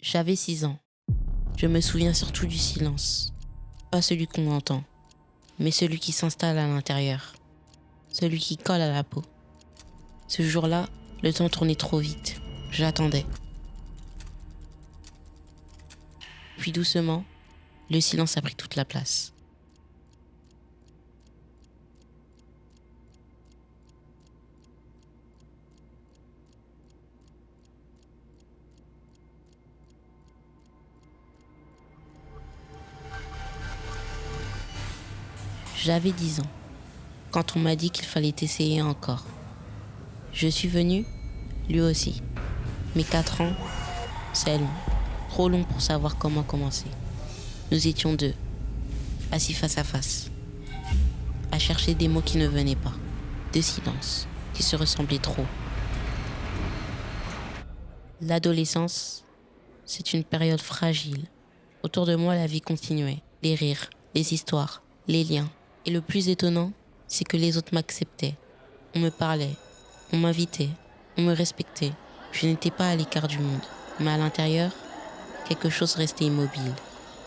J'avais 6 ans. Je me souviens surtout du silence. Pas celui qu'on entend, mais celui qui s'installe à l'intérieur. Celui qui colle à la peau. Ce jour-là, le temps tournait trop vite. J'attendais. Puis doucement, le silence a pris toute la place. J'avais 10 ans, quand on m'a dit qu'il fallait essayer encore. Je suis venu, lui aussi. Mais 4 ans, c'est long. Trop long pour savoir comment commencer. Nous étions deux, assis face à face, à chercher des mots qui ne venaient pas, des silences qui se ressemblaient trop. L'adolescence, c'est une période fragile. Autour de moi, la vie continuait. Les rires, les histoires, les liens. Et le plus étonnant, c'est que les autres m'acceptaient. On me parlait, on m'invitait, on me respectait. Je n'étais pas à l'écart du monde. Mais à l'intérieur, quelque chose restait immobile.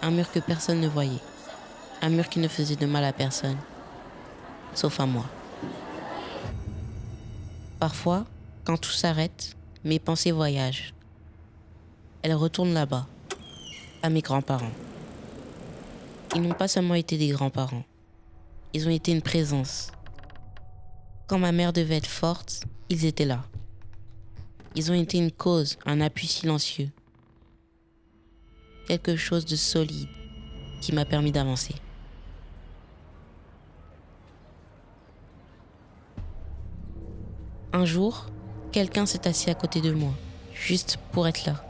Un mur que personne ne voyait. Un mur qui ne faisait de mal à personne. Sauf à moi. Parfois, quand tout s'arrête, mes pensées voyagent. Elles retournent là-bas, à mes grands-parents. Ils n'ont pas seulement été des grands-parents. Ils ont été une présence. Quand ma mère devait être forte, ils étaient là. Ils ont été une cause, un appui silencieux. Quelque chose de solide qui m'a permis d'avancer. Un jour, quelqu'un s'est assis à côté de moi, juste pour être là.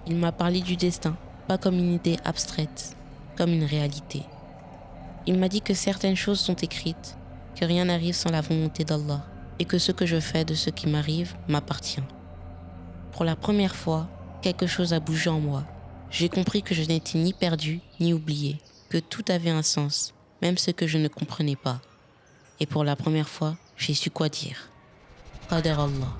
Il m'a parlé du destin, pas comme une idée abstraite, comme une réalité. Il m'a dit que certaines choses sont écrites, que rien n'arrive sans la volonté d'Allah, et que ce que je fais de ce qui m'arrive m'appartient. Pour la première fois, quelque chose a bougé en moi. J'ai compris que je n'étais ni perdu, ni oublié, que tout avait un sens, même ce que je ne comprenais pas. Et pour la première fois, j'ai su quoi dire. Qadar Allah.